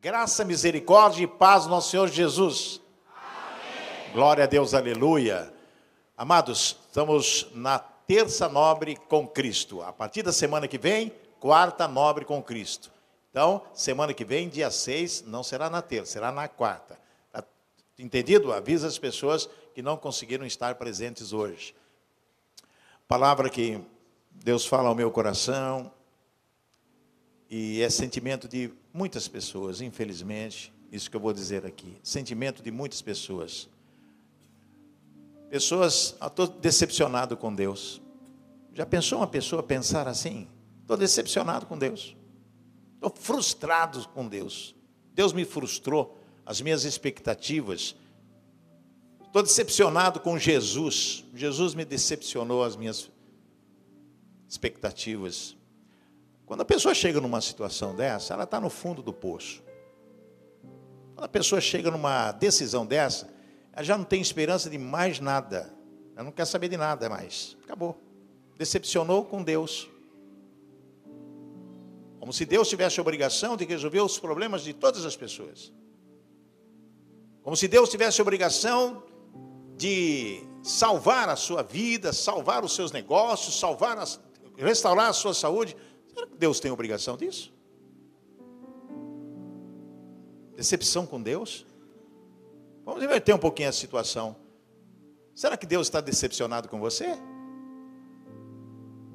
Graça, misericórdia e paz do nosso Senhor Jesus. Amém. Glória a Deus, aleluia. Amados, estamos na terça nobre com Cristo. A partir da semana que vem, quarta nobre com Cristo. Então, semana que vem, dia 6, não será na terça, será na quarta. Tá entendido? Avisa as pessoas que não conseguiram estar presentes hoje. Palavra que Deus fala ao meu coração, e é sentimento de muitas pessoas, infelizmente, isso que eu vou dizer aqui. Sentimento de muitas pessoas. Pessoas, estou decepcionado com Deus. Já pensou uma pessoa pensar assim? Estou decepcionado com Deus. Estou frustrado com Deus. Deus me frustrou, as minhas expectativas. Estou decepcionado com Jesus. Jesus me decepcionou as minhas expectativas. Quando a pessoa chega numa situação dessa, ela está no fundo do poço. Quando a pessoa chega numa decisão dessa, ela já não tem esperança de mais nada. Ela não quer saber de nada mais. Acabou. Decepcionou com Deus. Como se Deus tivesse a obrigação de resolver os problemas de todas as pessoas. Como se Deus tivesse a obrigação de salvar a sua vida, salvar os seus negócios, restaurar a sua saúde. Será que Deus tem obrigação disso? Decepção com Deus? Vamos inverter um pouquinho a situação. Será que Deus está decepcionado com você?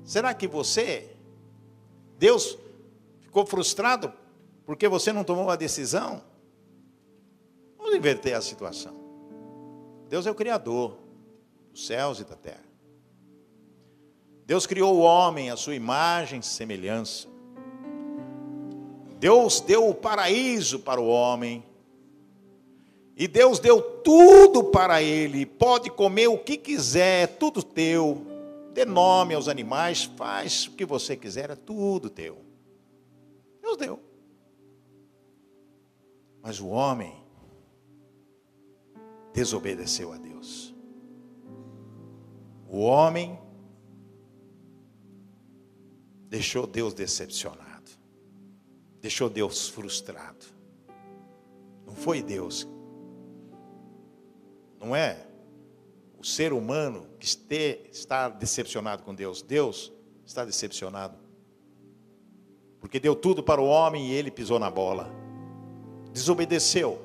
Será que Deus ficou frustrado porque você não tomou uma decisão? Vamos inverter a situação. Deus é o Criador dos céus e da terra. Deus criou o homem à sua imagem e semelhança. Deus deu o paraíso para o homem. E Deus deu tudo para ele. Pode comer o que quiser, é tudo teu. Dê nome aos animais, faz o que você quiser, é tudo teu. Deus deu. Mas o homem desobedeceu a Deus. O homem deixou Deus decepcionado. Deixou Deus frustrado. Não foi Deus. Não é o ser humano que está decepcionado com Deus. Deus está decepcionado. Porque deu tudo para o homem e ele pisou na bola. Desobedeceu.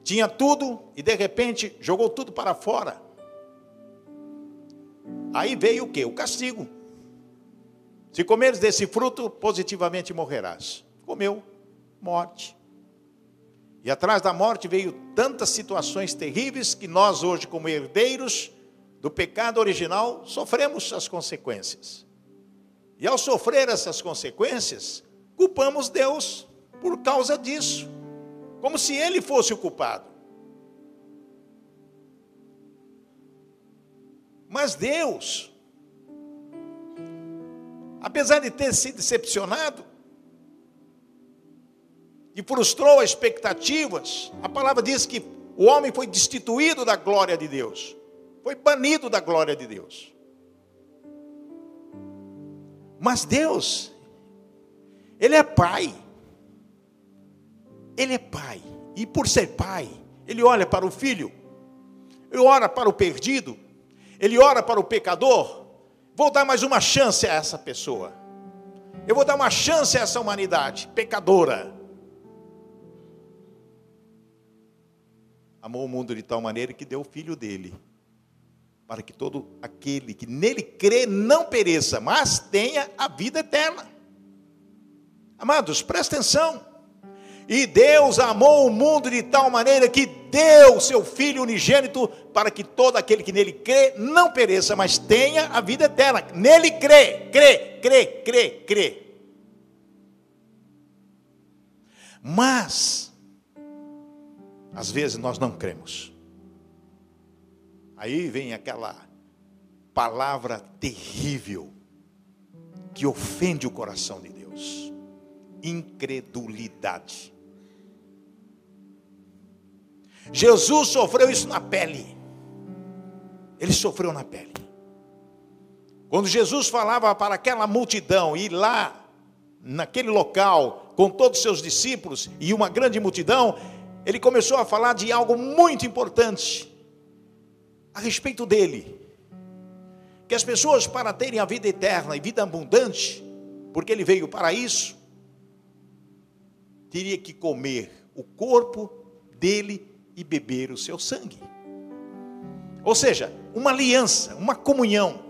Tinha tudo e de repente jogou tudo para fora. Aí veio o quê? O castigo. Se comeres desse fruto, positivamente morrerás. Comeu, morte. E atrás da morte veio tantas situações terríveis que nós hoje, como herdeiros do pecado original, sofremos as consequências. E ao sofrer essas consequências, culpamos Deus por causa disso. Como se Ele fosse o culpado. Mas Deus, apesar de ter sido decepcionado, e frustrou as expectativas, a palavra diz que o homem foi destituído da glória de Deus. Foi banido da glória de Deus. Mas Deus, Ele é Pai. Ele é Pai. E por ser Pai, Ele olha para o filho. Ele ora para o perdido. Ele ora para o pecador. Vou dar mais uma chance a essa pessoa. Eu vou dar uma chance a essa humanidade pecadora. Amou o mundo de tal maneira que deu o filho dele, para que todo aquele que nele crê não pereça, mas tenha a vida eterna. Amados, presta atenção. E Deus amou o mundo de tal maneira que deu o seu Filho unigênito, para que todo aquele que nele crê não pereça, mas tenha a vida eterna. Nele crê. Mas às vezes nós não cremos. Aí vem aquela palavra terrível que ofende o coração de Deus: incredulidade. Jesus sofreu isso na pele. Ele sofreu na pele. Quando Jesus falava para aquela multidão ir lá naquele local com todos os seus discípulos e uma grande multidão, ele começou a falar de algo muito importante a respeito dele. Que as pessoas, para terem a vida eterna e vida abundante, porque ele veio para isso, teria que comer o corpo dele e beber o seu sangue. Ou seja, uma aliança, uma comunhão.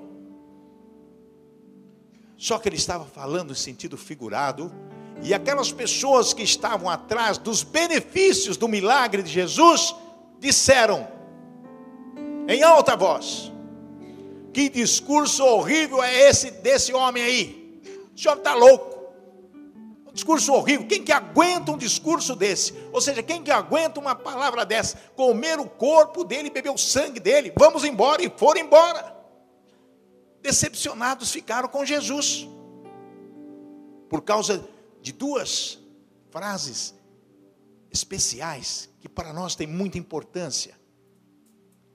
Só que ele estava falando em sentido figurado, e aquelas pessoas que estavam atrás dos benefícios do milagre de Jesus, disseram, em alta voz, que discurso horrível é esse desse homem aí? O senhor está louco. Um discurso horrível. Quem que aguenta um discurso desse? Ou seja, quem que aguenta uma palavra dessa? Comer o corpo dele, beber o sangue dele. Vamos embora. E foram embora. Decepcionados ficaram com Jesus. Por causa de duas frases especiais que para nós têm muita importância.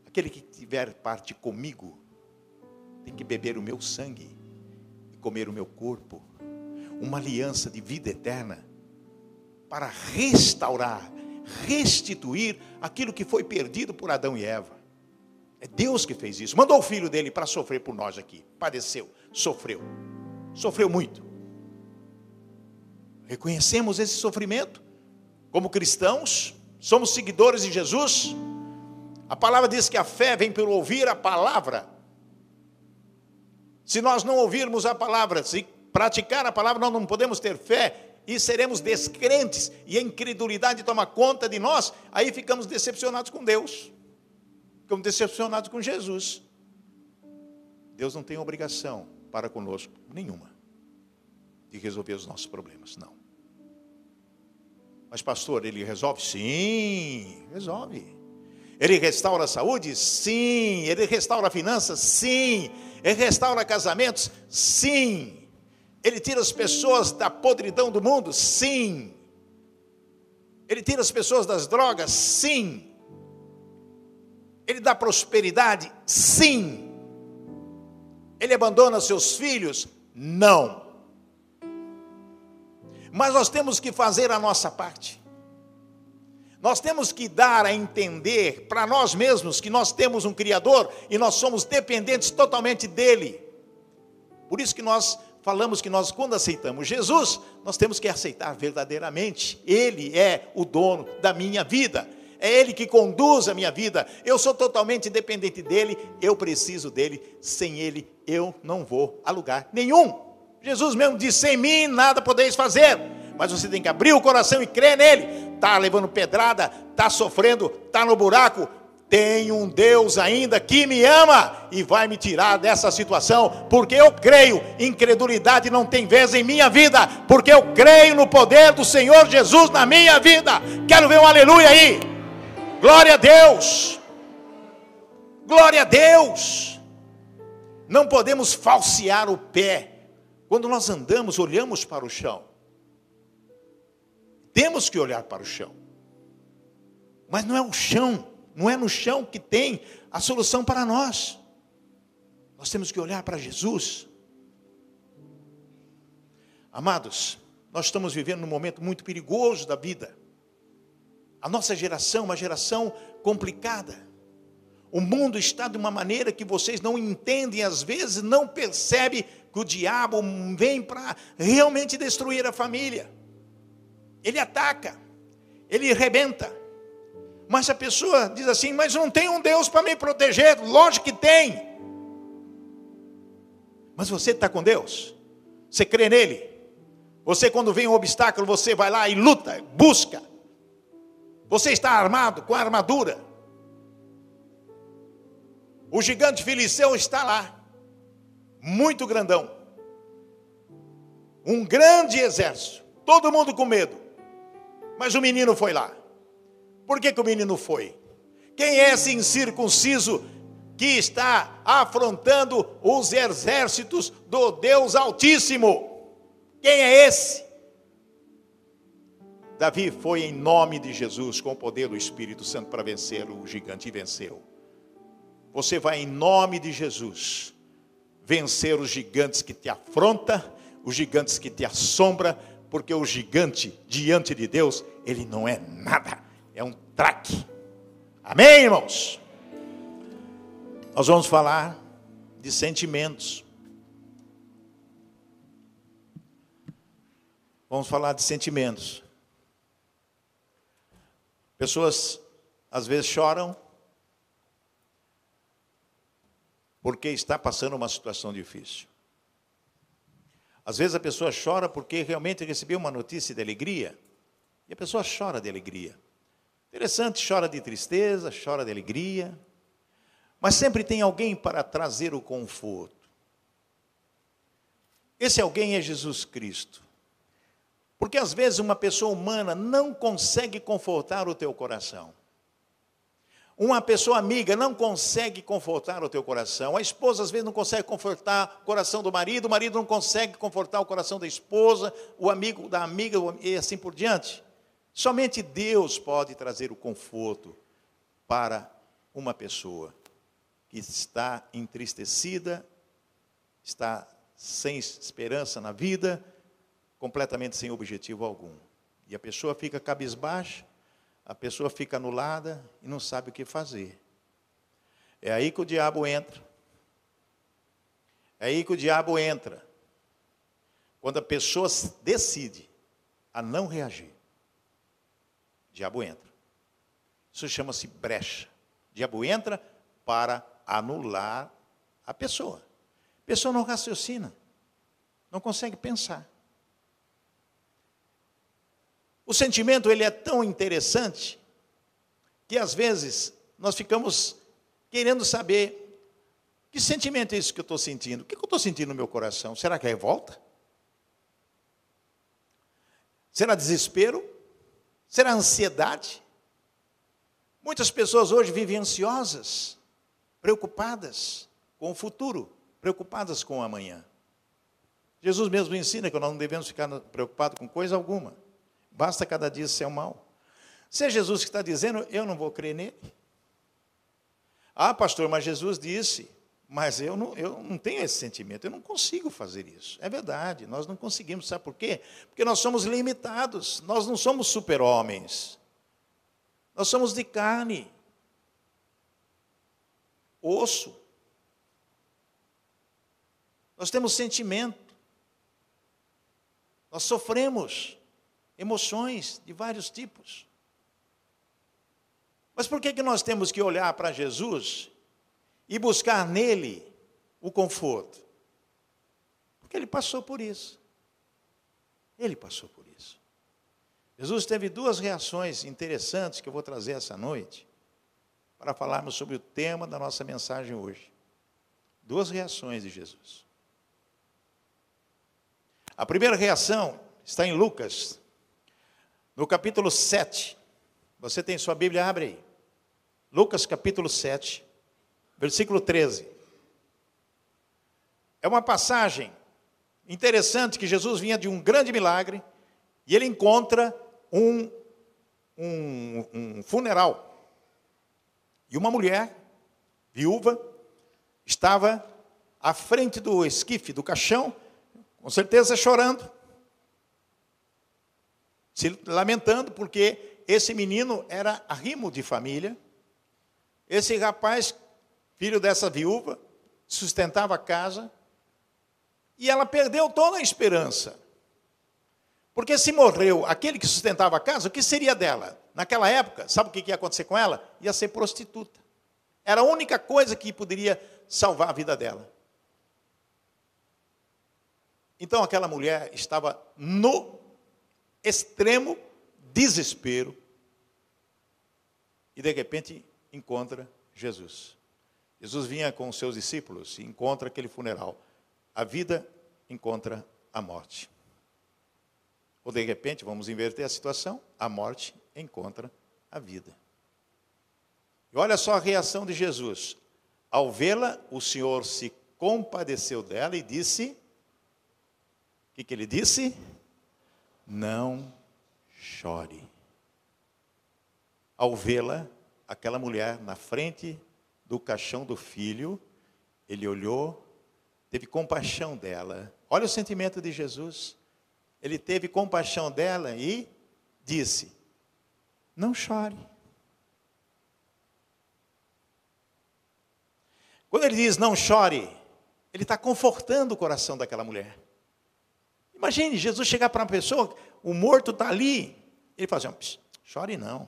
Aquele que tiver parte comigo tem que beber o meu sangue e comer o meu corpo. Uma aliança de vida eterna para restaurar, restituir aquilo que foi perdido por Adão e Eva. É Deus que fez isso. Mandou o filho dele para sofrer por nós aqui. Padeceu, sofreu muito. Reconhecemos esse sofrimento como cristãos, somos seguidores de Jesus. A palavra diz que a fé vem pelo ouvir a palavra. Se nós não ouvirmos a palavra, se praticar a palavra, nós não podemos ter fé e seremos descrentes e a incredulidade toma conta de nós, aí ficamos decepcionados com Deus, ficamos decepcionados com Jesus. Deus não tem obrigação para conosco nenhuma de resolver os nossos problemas, não. Mas pastor, ele resolve? Sim, resolve. Ele restaura a saúde? Sim. Ele restaura finanças? Sim. Ele restaura casamentos? Sim. Ele tira as pessoas da podridão do mundo? Sim. Ele tira as pessoas das drogas? Sim. Ele dá prosperidade? Sim. Ele abandona seus filhos? Não. Mas nós temos que fazer a nossa parte. Nós temos que dar a entender para nós mesmos que nós temos um Criador e nós somos dependentes totalmente dEle. Por isso que nós falamos que nós, quando aceitamos Jesus, nós temos que aceitar verdadeiramente. Ele é o dono da minha vida. É Ele que conduz a minha vida. Eu sou totalmente dependente dEle, eu preciso dEle. Sem Ele, eu não vou a lugar nenhum. Jesus mesmo disse, sem mim nada podeis fazer. Mas você tem que abrir o coração e crer nele. Está levando pedrada, está sofrendo, está no buraco. Tem um Deus ainda que me ama e vai me tirar dessa situação, porque eu creio. Incredulidade não tem vez em minha vida, porque eu creio no poder do Senhor Jesus na minha vida. Quero ver um aleluia aí. Glória a Deus. Glória a Deus. Não podemos falsear o pé. Quando nós andamos, olhamos para o chão. Temos que olhar para o chão. Mas não é o chão, não é no chão que tem a solução para nós. Nós temos que olhar para Jesus. Amados, nós estamos vivendo um momento muito perigoso da vida. A nossa geração é uma geração complicada. O mundo está de uma maneira que vocês não entendem, às vezes não percebem que o diabo vem para realmente destruir a família. Ele ataca, ele arrebenta. Mas a pessoa diz assim, mas não tem um Deus para me proteger. Lógico que tem. Mas você está com Deus? Você crê nele? Você, quando vem um obstáculo, você vai lá e luta, busca. Você está armado com a armadura. O gigante filisteu está lá, muito grandão. Um grande exército, todo mundo com medo. Mas o menino foi lá. Por que o menino foi? Quem é esse incircunciso que está afrontando os exércitos do Deus Altíssimo? Quem é esse? Davi foi em nome de Jesus, com o poder do Espírito Santo para vencer o gigante, e venceu. Você vai em nome de Jesus vencer os gigantes que te afrontam, os gigantes que te assombram, porque o gigante diante de Deus, ele não é nada, é um traque. Amém, irmãos? Nós vamos falar de sentimentos. Vamos falar de sentimentos. Pessoas às vezes choram porque está passando uma situação difícil. Às vezes a pessoa chora porque realmente recebeu uma notícia de alegria, e a pessoa chora de alegria. Interessante, chora de tristeza, chora de alegria, mas sempre tem alguém para trazer o conforto. Esse alguém é Jesus Cristo. Porque às vezes uma pessoa humana não consegue confortar o teu coração. Uma pessoa amiga não consegue confortar o teu coração. A esposa às vezes não consegue confortar o coração do marido. O marido não consegue confortar o coração da esposa. O amigo da amiga e assim por diante. Somente Deus pode trazer o conforto para uma pessoa que está entristecida, está sem esperança na vida, completamente sem objetivo algum. E a pessoa fica cabisbaixa, a pessoa fica anulada e não sabe o que fazer. É aí que o diabo entra. É aí que o diabo entra. Quando a pessoa decide a não reagir, o diabo entra. Isso chama-se brecha. O diabo entra para anular a pessoa. A pessoa não raciocina, não consegue pensar. O sentimento, ele é tão interessante que às vezes nós ficamos querendo saber que sentimento é esse que eu estou sentindo? O que eu estou sentindo no meu coração? Será que é revolta? Será desespero? Será ansiedade? Muitas pessoas hoje vivem ansiosas, preocupadas com o futuro, preocupadas com o amanhã. Jesus mesmo ensina que nós não devemos ficar preocupados com coisa alguma. Basta cada dia ser mal. Se é Jesus que está dizendo, eu não vou crer nele. Ah, pastor, mas Jesus disse, mas eu não tenho esse sentimento, eu não consigo fazer isso. É verdade, nós não conseguimos, sabe por quê? Porque nós somos limitados, nós não somos super-homens. Nós somos de carne, osso. Nós temos sentimento. Nós sofremos emoções de vários tipos. Mas por que nós temos que olhar para Jesus e buscar nele o conforto? Porque ele passou por isso. Ele passou por isso. Jesus teve duas reações interessantes que eu vou trazer essa noite para falarmos sobre o tema da nossa mensagem hoje. Duas reações de Jesus. A primeira reação está em Lucas, no capítulo 7. Você tem sua Bíblia? Abre aí. Lucas capítulo 7, versículo 13. É uma passagem interessante que Jesus vinha de um grande milagre e ele encontra um funeral. E uma mulher, viúva, estava à frente do esquife, do caixão, com certeza chorando, se lamentando, porque esse menino era arrimo de família. Esse rapaz, filho dessa viúva, sustentava a casa, e ela perdeu toda a esperança. Porque se morreu aquele que sustentava a casa, o que seria dela? Naquela época, sabe o que ia acontecer com ela? Ia ser prostituta. Era a única coisa que poderia salvar a vida dela. Então aquela mulher estava no extremo desespero e de repente encontra Jesus. Jesus vinha com os seus discípulos e encontra aquele funeral. A vida encontra a morte. Ou de repente, vamos inverter a situação, a morte encontra a vida. E olha só a reação de Jesus. Ao vê-la, o Senhor se compadeceu dela e disse, o que ele disse? Não chore. Ao vê-la, aquela mulher na frente do caixão do filho, ele olhou, teve compaixão dela. Olha o sentimento de Jesus. Ele teve compaixão dela e disse: não chore. Quando ele diz não chore, ele está confortando o coração daquela mulher. Imagine Jesus chegar para uma pessoa, o morto está ali, ele fala assim: chore não.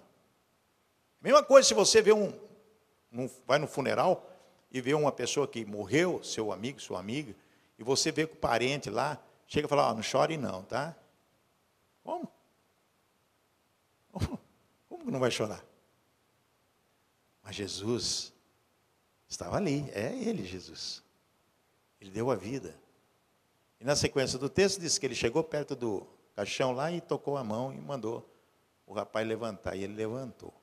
Mesma coisa se você vê vai no funeral e vê uma pessoa que morreu, seu amigo, sua amiga, e você vê que o parente lá chega e fala: não chore não, tá? Como? Como que não vai chorar? Mas Jesus estava ali, é ele, Jesus. Ele deu a vida. E na sequência do texto diz que ele chegou perto do caixão lá e tocou a mão e mandou o rapaz levantar. E ele levantou.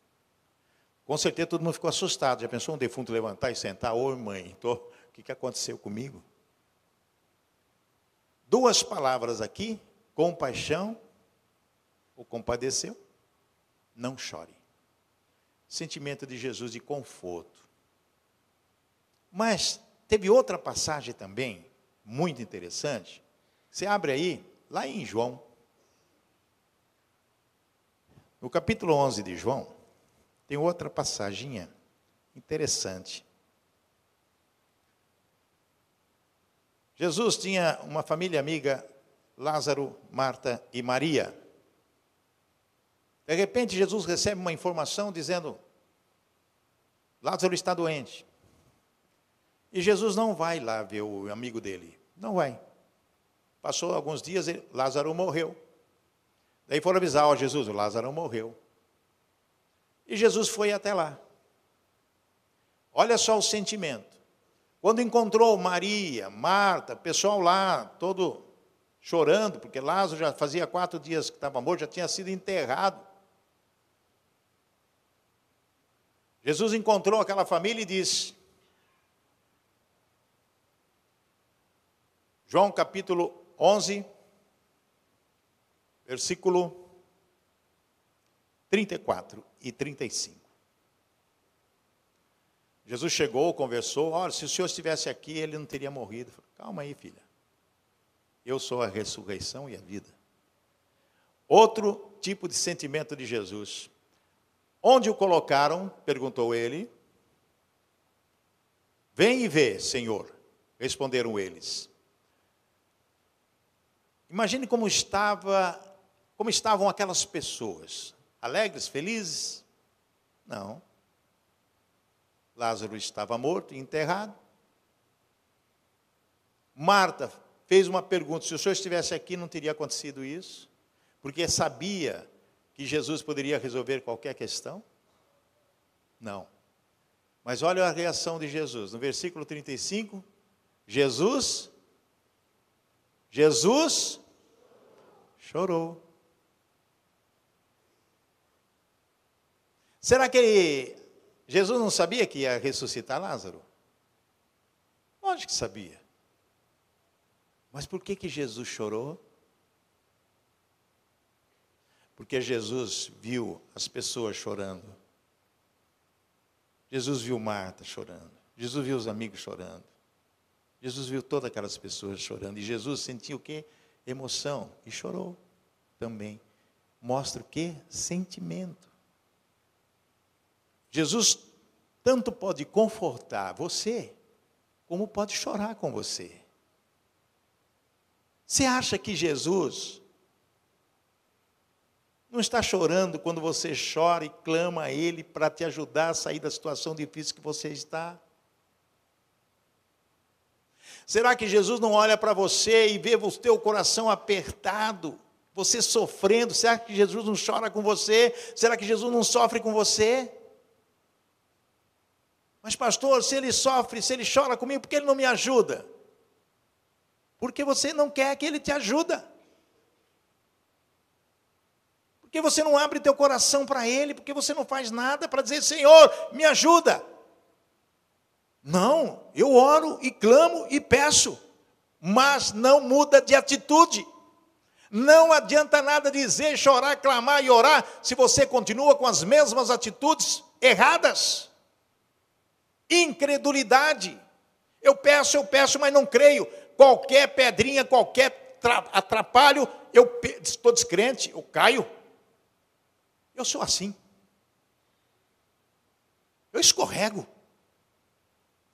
Com certeza todo mundo ficou assustado. Já pensou um defunto levantar e sentar? Ô mãe, o que aconteceu comigo? Duas palavras aqui: compaixão, ou compadeceu, não chore. Sentimento de Jesus de conforto. Mas teve outra passagem também, muito interessante. Você abre aí, lá em João. No capítulo 11 de João, tem outra passaginha interessante. Jesus tinha uma família amiga, Lázaro, Marta e Maria. De repente, Jesus recebe uma informação dizendo: Lázaro está doente. E Jesus não vai lá ver o amigo dele. Não vai. Passou alguns dias, Lázaro morreu. Daí foram avisar: ó Jesus, o Lázaro morreu. E Jesus foi até lá. Olha só o sentimento. Quando encontrou Maria, Marta, pessoal lá, todo chorando, porque Lázaro já fazia 4 dias que estava morto, já tinha sido enterrado. Jesus encontrou aquela família e disse, João capítulo 11, versículo 34 e 35. Jesus chegou, conversou: olha, se o Senhor estivesse aqui, ele não teria morrido. Falei: calma aí, filha. Eu sou a ressurreição e a vida. Outro tipo de sentimento de Jesus. Onde o colocaram? Perguntou ele. Vem e vê, Senhor. Responderam eles. Imagine como estavam aquelas pessoas. Alegres, felizes? Não. Lázaro estava morto e enterrado. Marta fez uma pergunta: se o Senhor estivesse aqui, não teria acontecido isso? Porque sabia que Jesus poderia resolver qualquer questão? Não. Mas olha a reação de Jesus. No versículo 35, Jesus chorou. Será que Jesus não sabia que ia ressuscitar Lázaro? Lógico que sabia. Mas por que Jesus chorou? Porque Jesus viu as pessoas chorando. Jesus viu Marta chorando. Jesus viu os amigos chorando. Jesus viu todas aquelas pessoas chorando. E Jesus sentiu o quê? Emoção. E chorou também. Mostra o quê? Sentimento. Jesus tanto pode confortar você, como pode chorar com você. Você acha que Jesus não está chorando quando você chora e clama a Ele para te ajudar a sair da situação difícil que você está? Será que Jesus não olha para você e vê o teu coração apertado, você sofrendo? Será que Jesus não chora com você? Será que Jesus não sofre com você? Mas pastor, se ele sofre, se ele chora comigo, por que ele não me ajuda? Porque você não quer que ele te ajude. Porque você não abre teu coração para ele, porque você não faz nada para dizer: Senhor, me ajuda. Não, eu oro e clamo e peço, mas não muda de atitude. Não adianta nada dizer, chorar, clamar e orar, se você continua com as mesmas atitudes erradas. Incredulidade. Eu peço, mas não creio. Qualquer pedrinha, qualquer atrapalho, eu estou descrente, eu caio. Eu sou assim. Eu escorrego.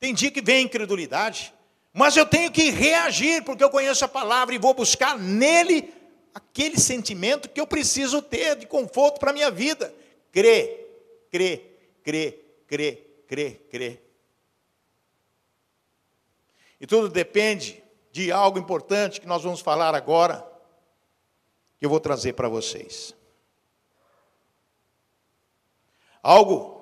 Tem dia que vem a incredulidade, mas eu tenho que reagir, porque eu conheço a palavra e vou buscar nele aquele sentimento que eu preciso ter de conforto para a minha vida. Crer, crer, crer, crer, crer, crer. E tudo depende de algo importante que nós vamos falar agora, que eu vou trazer para vocês. Algo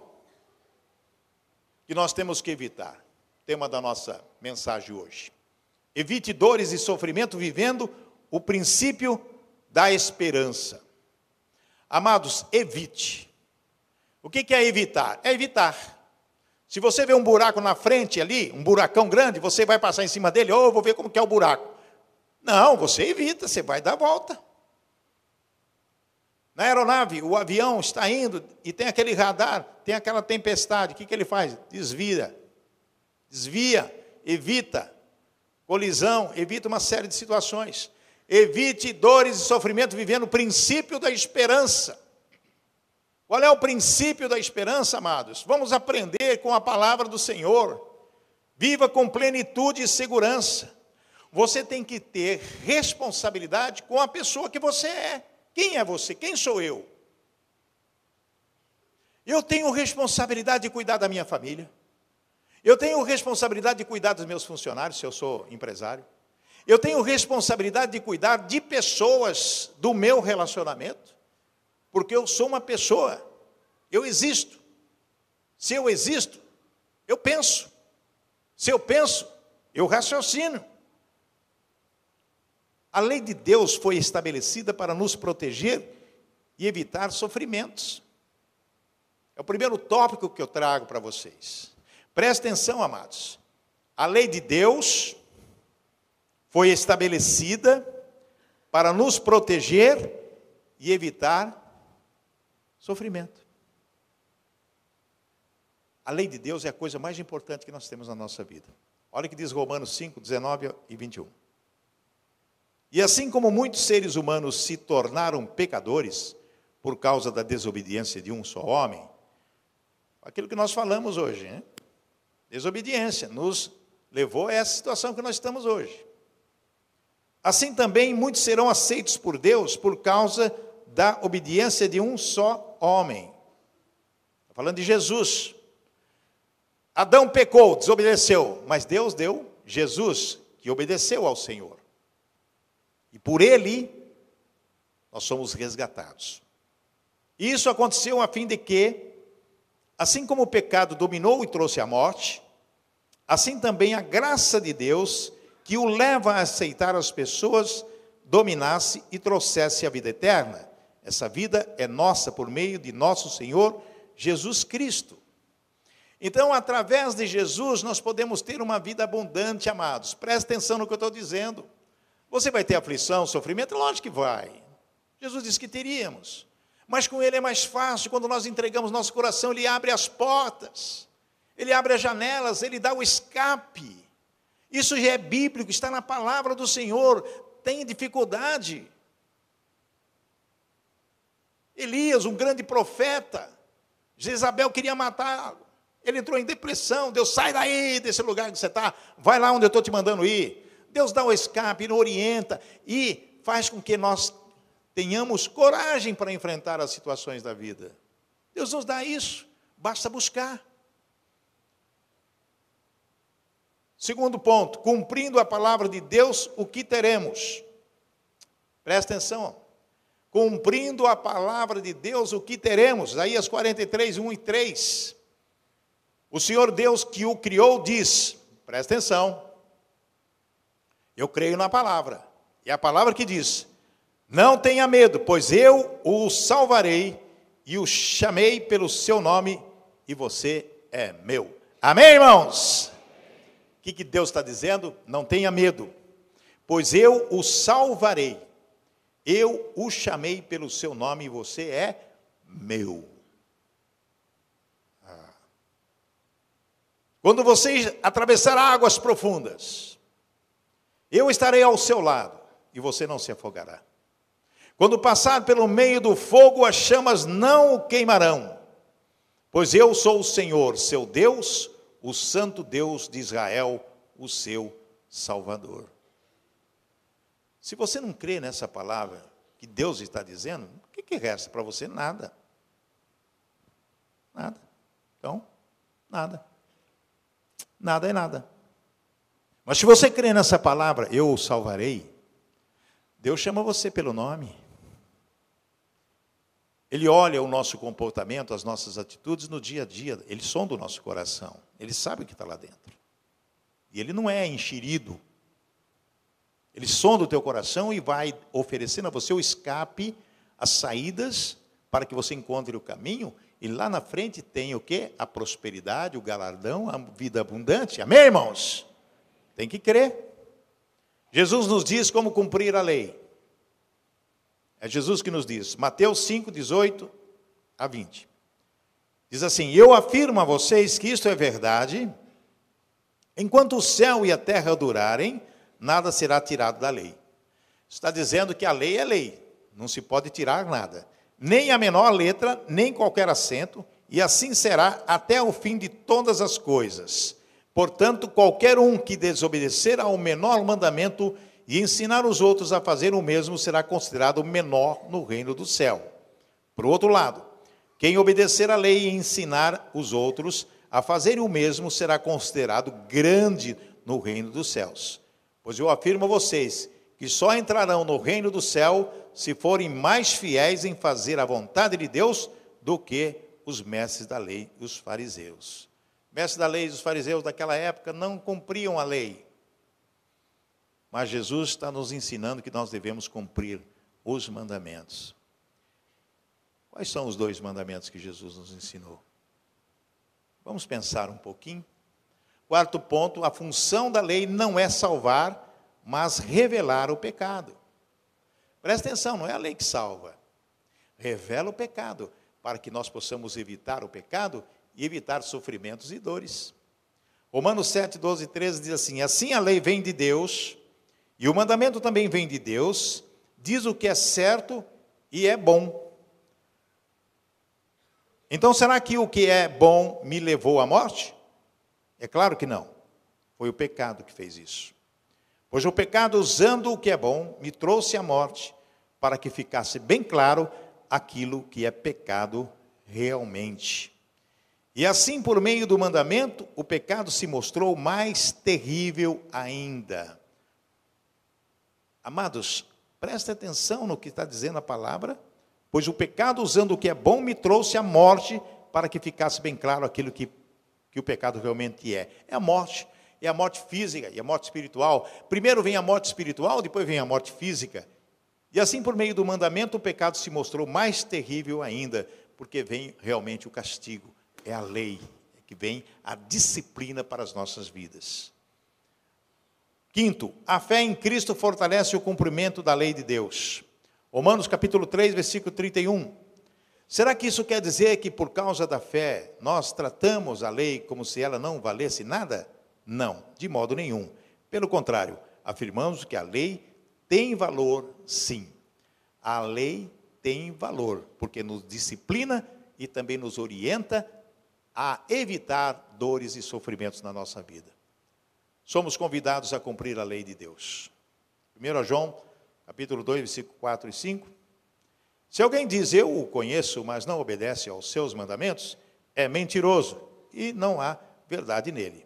que nós temos que evitar. Tema da nossa mensagem hoje. Evite dores e sofrimento vivendo o princípio da esperança. Amados, evite. O que é evitar? É evitar. Se você vê um buraco na frente ali, um buracão grande, você vai passar em cima dele, vou ver como que é o buraco. Não, você evita, você vai dar a volta. Na aeronave, o avião está indo e tem aquele radar, tem aquela tempestade, o que ele faz? Desvia, evita colisão, evita uma série de situações. Evite dores e sofrimento vivendo o princípio da esperança. Qual é o princípio da esperança, amados? Vamos aprender com a palavra do Senhor. Viva com plenitude e segurança. Você tem que ter responsabilidade com a pessoa que você é. Quem é você? Quem sou eu? Eu tenho responsabilidade de cuidar da minha família. Eu tenho responsabilidade de cuidar dos meus funcionários, se eu sou empresário. Eu tenho responsabilidade de cuidar de pessoas do meu relacionamento. Porque eu sou uma pessoa, eu existo. Se eu existo, eu penso. Se eu penso, eu raciocino. A lei de Deus foi estabelecida para nos proteger e evitar sofrimentos. É o primeiro tópico que eu trago para vocês. Presta atenção, amados. A lei de Deus foi estabelecida para nos proteger e evitar sofrimento. A lei de Deus é a coisa mais importante que nós temos na nossa vida. Olha o que diz Romanos 5, 19 e 21. E assim como muitos seres humanos se tornaram pecadores por causa da desobediência de um só homem, aquilo que nós falamos hoje, né? Desobediência nos levou a essa situação que nós estamos hoje. Assim também muitos serão aceitos por Deus por causa da obediência de um só homem. Está falando de Jesus. Adão pecou, desobedeceu, mas Deus deu Jesus, que obedeceu ao Senhor. E por ele, nós somos resgatados. E isso aconteceu a fim de que, assim como o pecado dominou e trouxe a morte, assim também a graça de Deus, que o leva a aceitar as pessoas, dominasse e trouxesse a vida eterna. Essa vida é nossa por meio de nosso Senhor Jesus Cristo. Então, através de Jesus, nós podemos ter uma vida abundante, amados. Presta atenção no que eu estou dizendo. Você vai ter aflição, sofrimento? Lógico que vai. Jesus disse que teríamos. Mas com Ele é mais fácil. Quando nós entregamos nosso coração, Ele abre as portas. Ele abre as janelas, Ele dá o escape. Isso já é bíblico, está na palavra do Senhor. Tem dificuldade. Elias, um grande profeta, Jezabel queria matá-lo. Ele entrou em depressão. Deus, sai daí desse lugar que você está. Vai lá onde eu estou te mandando ir. Deus dá o escape, Ele orienta e faz com que nós tenhamos coragem para enfrentar as situações da vida. Deus nos dá isso, basta buscar. Segundo ponto, cumprindo a palavra de Deus, o que teremos? Presta atenção. Cumprindo a palavra de Deus, o que teremos? Isaías 43, 1 e 3. O Senhor Deus que o criou diz, presta atenção, eu creio na palavra, é a palavra que diz, não tenha medo, pois eu o salvarei e o chamei pelo seu nome e você é meu. Amém, irmãos? O que Deus está dizendo? Não tenha medo, pois eu o salvarei, eu o chamei pelo seu nome e você é meu. Quando você atravessar águas profundas, eu estarei ao seu lado. e você não se afogará. Quando passar pelo meio do fogo, as chamas não o queimarão, pois eu sou o Senhor, seu Deus, o Santo Deus de Israel, o seu Salvador. Se você não crê nessa palavra que Deus está dizendo, o que resta para você? Nada. Nada. Então, nada. Nada é nada. Mas se você crê nessa palavra, eu o salvarei, Deus chama você pelo nome. Ele olha o nosso comportamento, as nossas atitudes no dia a dia. Ele sonda o nosso coração. Ele sabe o que está lá dentro. E ele não é enxerido. Ele sonda o teu coração e vai oferecendo a você o escape, as saídas, para que você encontre o caminho. E lá na frente tem o quê? A prosperidade, o galardão, a vida abundante. Amém, irmãos? Tem que crer. Jesus nos diz como cumprir a lei. É Jesus que nos diz. Mateus 5, 18 a 20. Diz assim: eu afirmo a vocês que isto é verdade. Enquanto o céu e a terra durarem, nada será tirado da lei. Está dizendo que a lei é lei. Não se pode tirar nada. Nem a menor letra, nem qualquer acento. E assim será até o fim de todas as coisas. Portanto, qualquer um que desobedecer ao menor mandamento e ensinar os outros a fazer o mesmo será considerado menor no reino do céu. Por outro lado, quem obedecer à lei e ensinar os outros a fazer o mesmo será considerado grande no reino dos céus. Pois eu afirmo a vocês que só entrarão no reino do céu se forem mais fiéis em fazer a vontade de Deus do que os mestres da lei e os fariseus. Mestres da lei e os fariseus daquela época não cumpriam a lei. Mas Jesus está nos ensinando que nós devemos cumprir os mandamentos. Quais são os 2 mandamentos que Jesus nos ensinou? Vamos pensar um pouquinho. 4º ponto, a função da lei não é salvar, mas revelar o pecado. Presta atenção, não é a lei que salva. Revela o pecado, para que nós possamos evitar o pecado e evitar sofrimentos e dores. Romanos 7, 12 e 13 diz assim: assim a lei vem de Deus, e o mandamento também vem de Deus, diz o que é certo e é bom. Então, será que o que é bom me levou à morte? É claro que não. Foi o pecado que fez isso. Pois o pecado, usando o que é bom, me trouxe à morte, para que ficasse bem claro aquilo que é pecado realmente. E assim, por meio do mandamento, o pecado se mostrou mais terrível ainda. Amados, preste atenção no que está dizendo a palavra. Pois o pecado, usando o que é bom, me trouxe à morte, para que ficasse bem claro aquilo que o pecado realmente é. É a morte física e a morte espiritual. Primeiro vem a morte espiritual, depois vem a morte física. E assim, por meio do mandamento, o pecado se mostrou mais terrível ainda, porque vem realmente o castigo. É a lei, que vem a disciplina para as nossas vidas. 5º, a fé em Cristo fortalece o cumprimento da lei de Deus. Romanos capítulo 3, versículo 31. Será que isso quer dizer que por causa da fé nós tratamos a lei como se ela não valesse nada? Não, de modo nenhum. Pelo contrário, afirmamos que a lei tem valor, sim. A lei tem valor, porque nos disciplina e também nos orienta a evitar dores e sofrimentos na nossa vida. Somos convidados a cumprir a lei de Deus. 1 João, capítulo 2, versículo 4 e 5. Se alguém diz, eu o conheço, mas não obedece aos seus mandamentos, é mentiroso e não há verdade nele.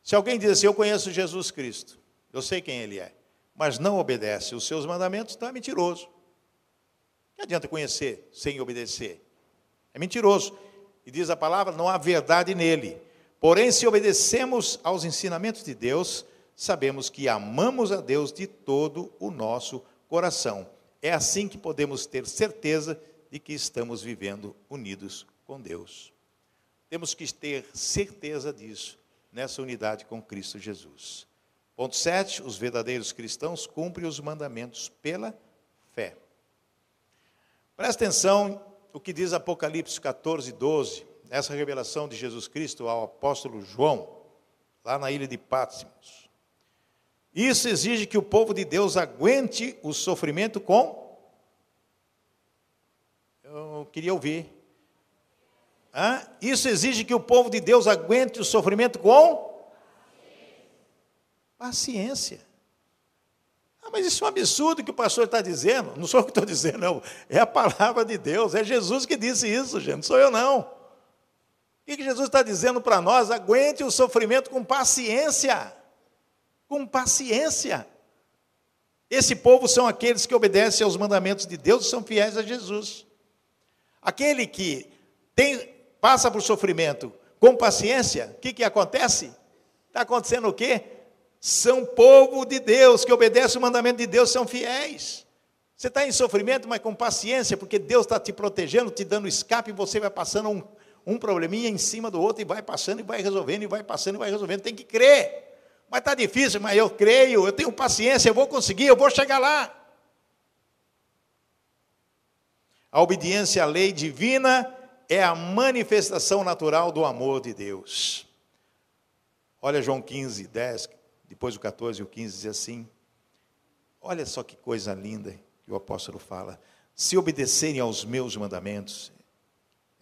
Se alguém diz assim, eu conheço Jesus Cristo, eu sei quem ele é, mas não obedece os seus mandamentos, então é mentiroso. Não adianta conhecer sem obedecer. É mentiroso. E diz a palavra, não há verdade nele. Porém, se obedecemos aos ensinamentos de Deus, sabemos que amamos a Deus de todo o nosso coração. É assim que podemos ter certeza de que estamos vivendo unidos com Deus. Temos que ter certeza disso, nessa unidade com Cristo Jesus. Ponto 7, os verdadeiros cristãos cumprem os mandamentos pela fé. Presta atenção o que diz Apocalipse 14, 12, essa revelação de Jesus Cristo ao apóstolo João, lá na ilha de Patmos. Isso exige que o povo de Deus aguente o sofrimento com... Eu queria ouvir. Isso exige que o povo de Deus aguente o sofrimento com... paciência. Mas isso é um absurdo que o pastor está dizendo. Não sou eu que estou dizendo, não. É a palavra de Deus. É Jesus que disse isso, gente. Não sou eu, não. O que Jesus está dizendo para nós? Aguente o sofrimento com paciência. Com paciência. Esse povo são aqueles que obedecem aos mandamentos de Deus e são fiéis a Jesus. Aquele que passa por sofrimento com paciência, o que acontece? Está acontecendo o quê? São povo de Deus, que obedece o mandamento de Deus, são fiéis. Você está em sofrimento, mas com paciência, porque Deus está te protegendo, te dando escape, e você vai passando um probleminha em cima do outro, e vai passando, e vai resolvendo, e vai passando, e vai resolvendo. Tem que crer. Mas está difícil, mas eu creio, eu tenho paciência, eu vou conseguir, eu vou chegar lá. A obediência à lei divina é a manifestação natural do amor de Deus. Olha João 15, 10, depois o 14 e o 15 diz assim, olha só que coisa linda que o apóstolo fala, se obedecerem aos meus mandamentos,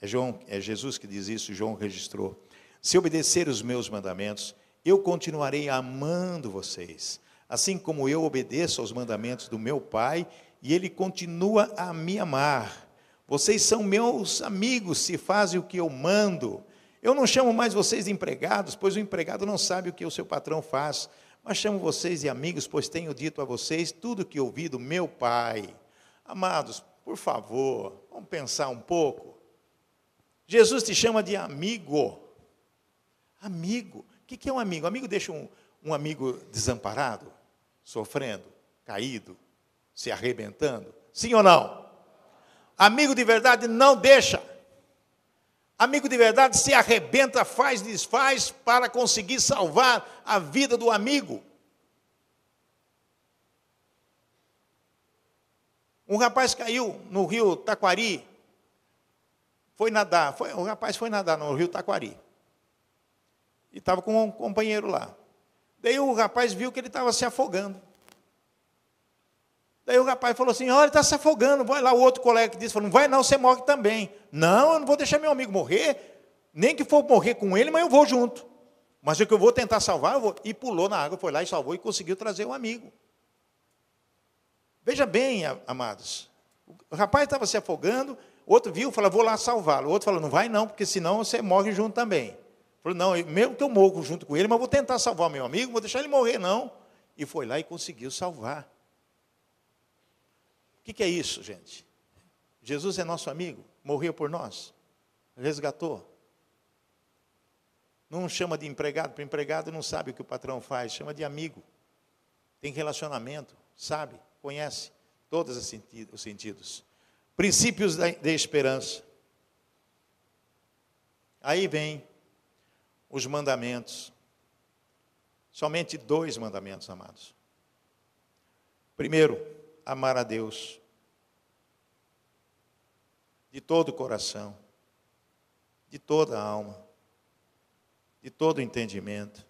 é Jesus que diz isso, João registrou, se obedecerem os meus mandamentos, eu continuarei amando vocês, assim como eu obedeço aos mandamentos do meu Pai, e Ele continua a me amar. Vocês são meus amigos, se fazem o que eu mando. Eu não chamo mais vocês de empregados, pois o empregado não sabe o que o seu patrão faz, mas chamo vocês de amigos, pois tenho dito a vocês tudo o que ouvi do meu Pai. Amados, por favor, vamos pensar um pouco. Jesus te chama de amigo. Amigo. O que é um amigo? Amigo deixa um amigo desamparado, sofrendo, caído, se arrebentando? Sim ou não? Amigo de verdade não deixa. Amigo de verdade se arrebenta, faz, desfaz, para conseguir salvar a vida do amigo. Um rapaz caiu no rio Taquari, o rapaz foi nadar no rio Taquari, e estava com um companheiro lá. Daí o rapaz viu que ele estava se afogando. Daí o rapaz falou assim, olha, ele está se afogando, vai lá. O outro colega que disse, falou, não vai não, você morre também. Não, eu não vou deixar meu amigo morrer, nem que for morrer com ele, mas eu vou junto. Mas o que eu vou tentar salvar, eu vou. E pulou na água, foi lá e salvou e conseguiu trazer o amigo. Veja bem, amados, o rapaz estava se afogando, o outro viu, falou, vou lá salvá-lo. O outro falou, não vai não, porque senão você morre junto também. Falou, não, mesmo que eu morro junto com ele, mas vou tentar salvar o meu amigo, não vou deixar ele morrer não. E foi lá e conseguiu salvar. O que é isso, gente? Jesus é nosso amigo, morreu por nós, resgatou. Não chama de empregado, porque o empregado não sabe o que o patrão faz, chama de amigo. Tem relacionamento, sabe, conhece todos os sentidos. Princípios da esperança. Aí vem os mandamentos. Somente 2 mandamentos, amados. Primeiro, amar a Deus de todo o coração, de toda a alma, de todo o entendimento,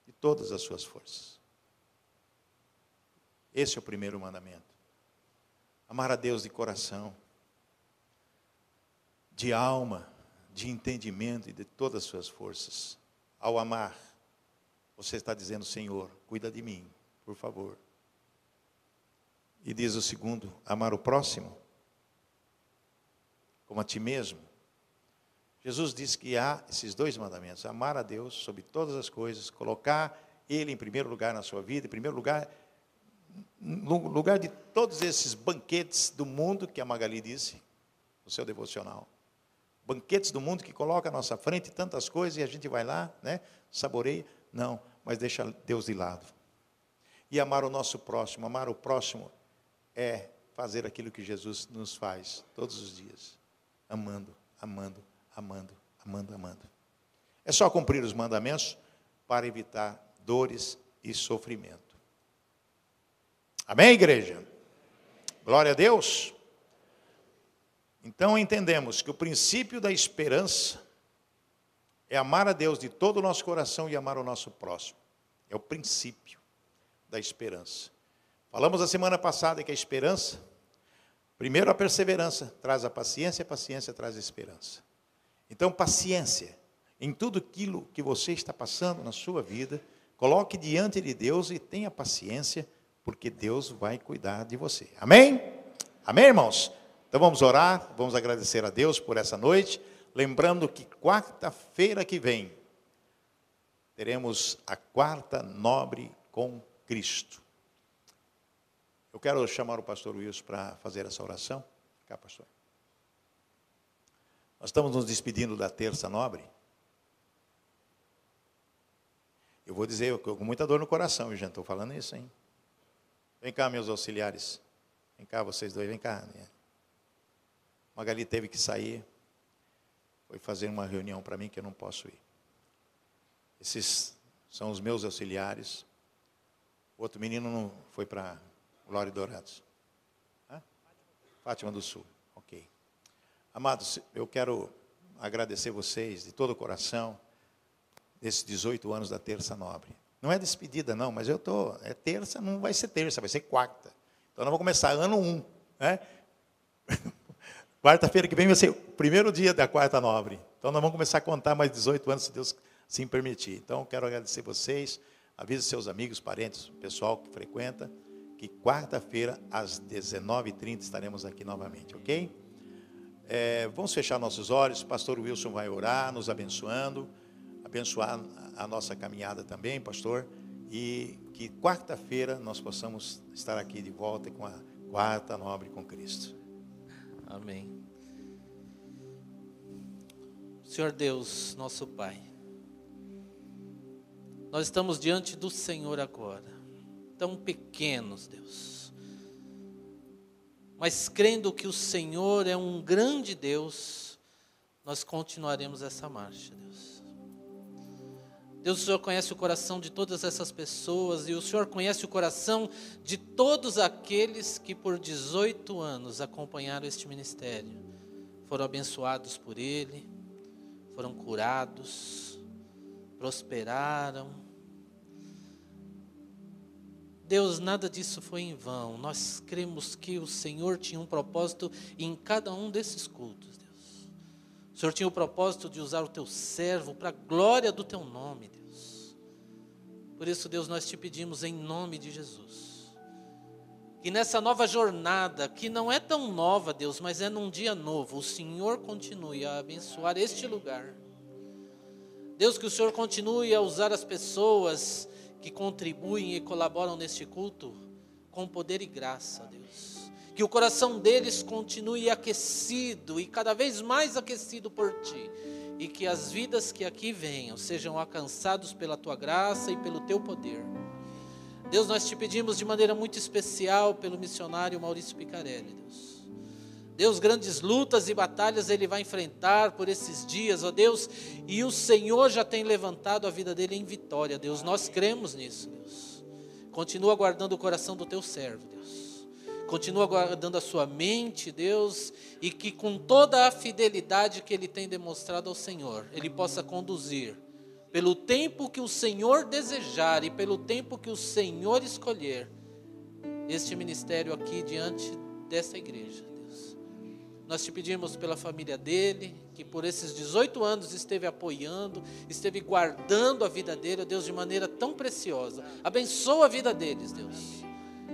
de todas as suas forças. Esse é o primeiro mandamento. Amar a Deus de coração, de alma, de entendimento e de todas as suas forças. Ao amar, você está dizendo, Senhor, cuida de mim, por favor. E diz o segundo, amar o próximo, como a ti mesmo. Jesus disse que há esses 2 mandamentos, amar a Deus sobre todas as coisas, colocar Ele em primeiro lugar na sua vida, em primeiro lugar, no lugar de todos esses banquetes do mundo, que a Magali disse, no seu devocional. Banquetes do mundo que coloca à nossa frente tantas coisas, e a gente vai lá, né, saboreia. Não, mas deixa Deus de lado. E amar o nosso próximo, amar o próximo é fazer aquilo que Jesus nos faz todos os dias. Amando, amando, amando, amando, amando. É só cumprir os mandamentos para evitar dores e sofrimento. Amém, igreja? Glória a Deus. Então entendemos que o princípio da esperança é amar a Deus de todo o nosso coração e amar o nosso próximo. É o princípio. da esperança. Falamos a semana passada que a esperança, primeiro a perseverança traz a paciência traz a esperança. Então, paciência em tudo aquilo que você está passando na sua vida, coloque diante de Deus e tenha paciência, porque Deus vai cuidar de você. Amém? Amém, irmãos? Então vamos orar, vamos agradecer a Deus por essa noite, lembrando que quarta-feira que vem, teremos a quarta nobre com Cristo. Eu quero chamar o pastor Wilson para fazer essa oração. Cá, pastor. Nós estamos nos despedindo da terça nobre. Eu vou dizer com muita dor no coração, gente, estou falando isso, hein? Vem cá, meus auxiliares. Vem cá, vocês dois, vem cá. Magali teve que sair. Foi fazer uma reunião para mim que eu não posso ir. Esses são os meus auxiliares. O outro menino não foi para Glória e Dourados. Fátima do Sul. Ok. Amados, eu quero agradecer vocês de todo o coração, desses 18 anos da Terça Nobre. Não é despedida, não, mas é terça, não vai ser terça, vai ser quarta. Então nós vamos começar ano 1. Né? Quarta-feira que vem vai ser o primeiro dia da Quarta Nobre. Então nós vamos começar a contar mais 18 anos, se Deus assim permitir. Então eu quero agradecer vocês, avise seus amigos, parentes, pessoal que frequenta, que quarta-feira, às 19h30, estaremos aqui novamente, ok? Vamos fechar nossos olhos, o pastor Wilson vai orar, nos abençoando, abençoar a nossa caminhada também, pastor, e que quarta-feira nós possamos estar aqui de volta com a quarta nobre com Cristo. Amém. Senhor Deus, nosso Pai, nós estamos diante do Senhor agora, tão pequenos, Deus, mas crendo que o Senhor é um grande Deus, nós continuaremos essa marcha, Deus. Deus, o Senhor conhece o coração de todas essas pessoas, e o Senhor conhece o coração de todos aqueles que por 18 anos acompanharam este ministério, foram abençoados por Ele, foram curados, prosperaram. Deus, nada disso foi em vão. Nós cremos que o Senhor tinha um propósito em cada um desses cultos, Deus. O Senhor tinha o propósito de usar o Teu servo para a glória do Teu nome, Deus. Por isso, Deus, nós te pedimos em nome de Jesus, que nessa nova jornada, que não é tão nova, Deus, mas é num dia novo, o Senhor continue a abençoar este lugar. Deus, que o Senhor continue a usar as pessoas que contribuem e colaboram neste culto com poder e graça, Deus. Que o coração deles continue aquecido e cada vez mais aquecido por Ti. E que as vidas que aqui venham sejam alcançados pela Tua graça e pelo Teu poder. Deus, nós Te pedimos de maneira muito especial pelo missionário Maurício Picarelli, Deus. Deus, grandes lutas e batalhas Ele vai enfrentar por esses dias, ó Deus, e o Senhor já tem levantado a vida dele em vitória, Deus, nós cremos nisso, Deus. Continua guardando o coração do Teu servo, Deus. Continua guardando a sua mente, Deus, e que com toda a fidelidade que ele tem demonstrado ao Senhor, ele possa conduzir, pelo tempo que o Senhor desejar e pelo tempo que o Senhor escolher, este ministério aqui diante dessa igreja. Nós Te pedimos pela família dele, que por esses 18 anos esteve apoiando, esteve guardando a vida dele, ó Deus, de maneira tão preciosa. Abençoa a vida deles, Deus.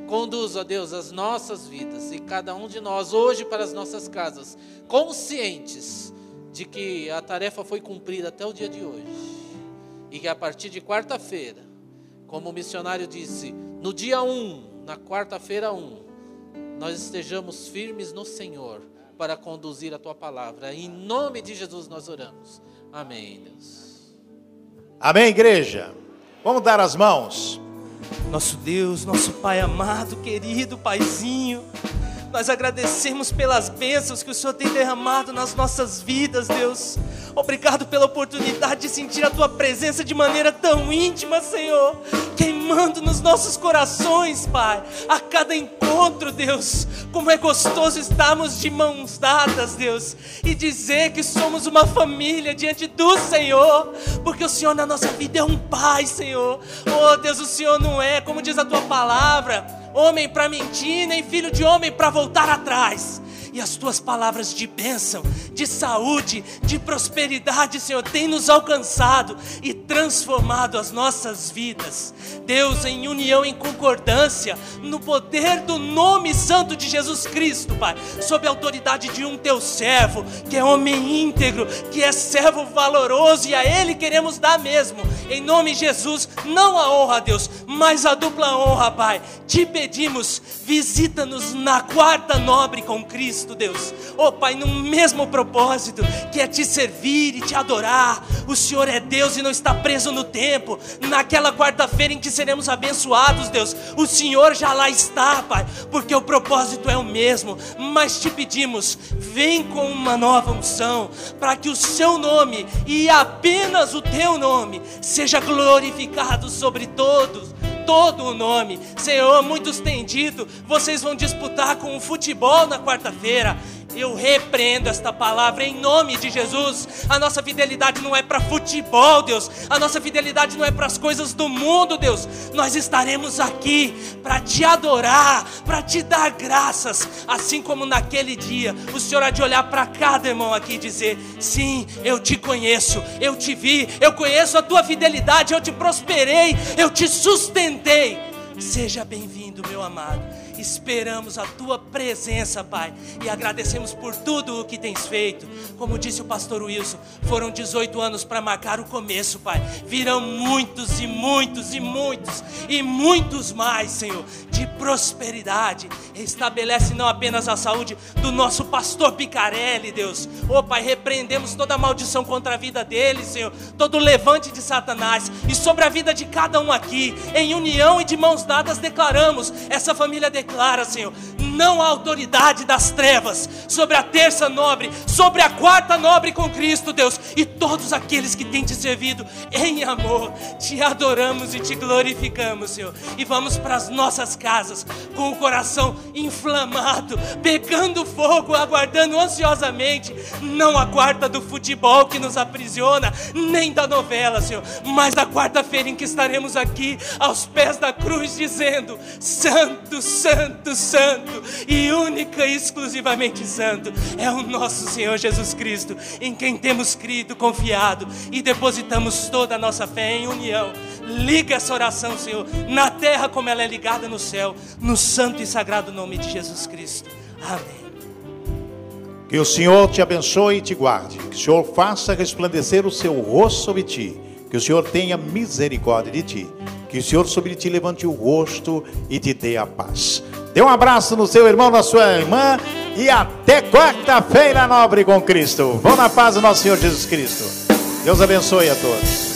Conduz, ó Deus, as nossas vidas e cada um de nós hoje para as nossas casas, conscientes de que a tarefa foi cumprida até o dia de hoje. E que a partir de quarta-feira, como o missionário disse, no dia 1, na quarta-feira 1, nós estejamos firmes no Senhor, para conduzir a Tua palavra. Em nome de Jesus nós oramos. Amém, Deus. Amém, igreja. Vamos dar as mãos. Nosso Deus, nosso Pai amado, querido Paizinho, nós agradecemos pelas bênçãos que o Senhor tem derramado nas nossas vidas, Deus. Obrigado pela oportunidade de sentir a Tua presença de maneira tão íntima, Senhor, queimando nos nossos corações, Pai, a cada encontro, Deus. Como é gostoso estarmos de mãos dadas, Deus, e dizer que somos uma família diante do Senhor, porque o Senhor na nossa vida é um Pai, Senhor. Oh Deus, o Senhor não é, como diz a Tua palavra, homem para mentir, nem filho de homem para voltar atrás. E as Tuas palavras de bênção, de saúde, de prosperidade, Senhor, têm nos alcançado e transformado as nossas vidas. Deus, em união, em concordância, no poder do nome santo de Jesus Cristo, Pai, sob a autoridade de um Teu servo, que é homem íntegro, que é servo valoroso, e a Ele queremos dar mesmo, em nome de Jesus, não a honra, Deus, mas a dupla honra, Pai. Te pedimos, visita-nos na quarta nobre com Cristo, Deus, oh Pai, no mesmo propósito, que é Te servir e Te adorar. O Senhor é Deus e não está preso no tempo. Naquela quarta-feira em que seremos abençoados, Deus, o Senhor já lá está, Pai, porque o propósito é o mesmo. Mas Te pedimos, vem com uma nova unção, para que o Seu nome, e apenas o Teu nome, seja glorificado sobre todos, todo o nome. Senhor, muitos têm dito, vocês vão disputar com o futebol na quarta-feira. Eu repreendo esta palavra em nome de Jesus. A nossa fidelidade não é para futebol, Deus. A nossa fidelidade não é para as coisas do mundo, Deus. Nós estaremos aqui para Te adorar, para Te dar graças. Assim como naquele dia o Senhor há de olhar para cada irmão aqui e dizer: sim, eu Te conheço, eu Te vi, eu conheço a Tua fidelidade, eu Te prosperei, eu Te sustentei. Seja bem-vindo, meu amado. Esperamos a Tua presença, Pai, e agradecemos por tudo o que Tens feito. Como disse o pastor Wilson, foram 18 anos para marcar o começo, Pai. Virão muitos e muitos e muitos e muitos mais, Senhor, de prosperidade. Estabelece não apenas a saúde do nosso pastor Picarelli, Deus. Oh Pai, repreendemos toda maldição contra a vida dele, Senhor, todo levante de Satanás, e sobre a vida de cada um aqui, em união e de mãos dadas, declaramos, essa família declara, Senhor, não há autoridade das trevas sobre a terça nobre, sobre a quarta nobre com Cristo, Deus. E todos aqueles que têm Te servido em amor, Te adoramos e Te glorificamos, Senhor. E vamos para as nossas casas com o coração inflamado, pegando fogo, aguardando ansiosamente, não a quarta do futebol que nos aprisiona, nem da novela, Senhor, mas da quarta-feira em que estaremos aqui aos pés da cruz dizendo: Santo, Santo, Santo, e única e exclusivamente santo é o nosso Senhor Jesus Cristo, em quem temos crido, confiado e depositamos toda a nossa fé em união. Liga essa oração, Senhor, na terra como ela é ligada no céu, no santo e sagrado nome de Jesus Cristo. Amém. Que o Senhor te abençoe e te guarde, que o Senhor faça resplandecer o seu rosto sobre ti, que o Senhor tenha misericórdia de ti, que o Senhor sobre ti levante o rosto e te dê a paz. Dê um abraço no seu irmão, na sua irmã, e até quarta-feira nobre com Cristo. Vão na paz do nosso Senhor Jesus Cristo. Deus abençoe a todos.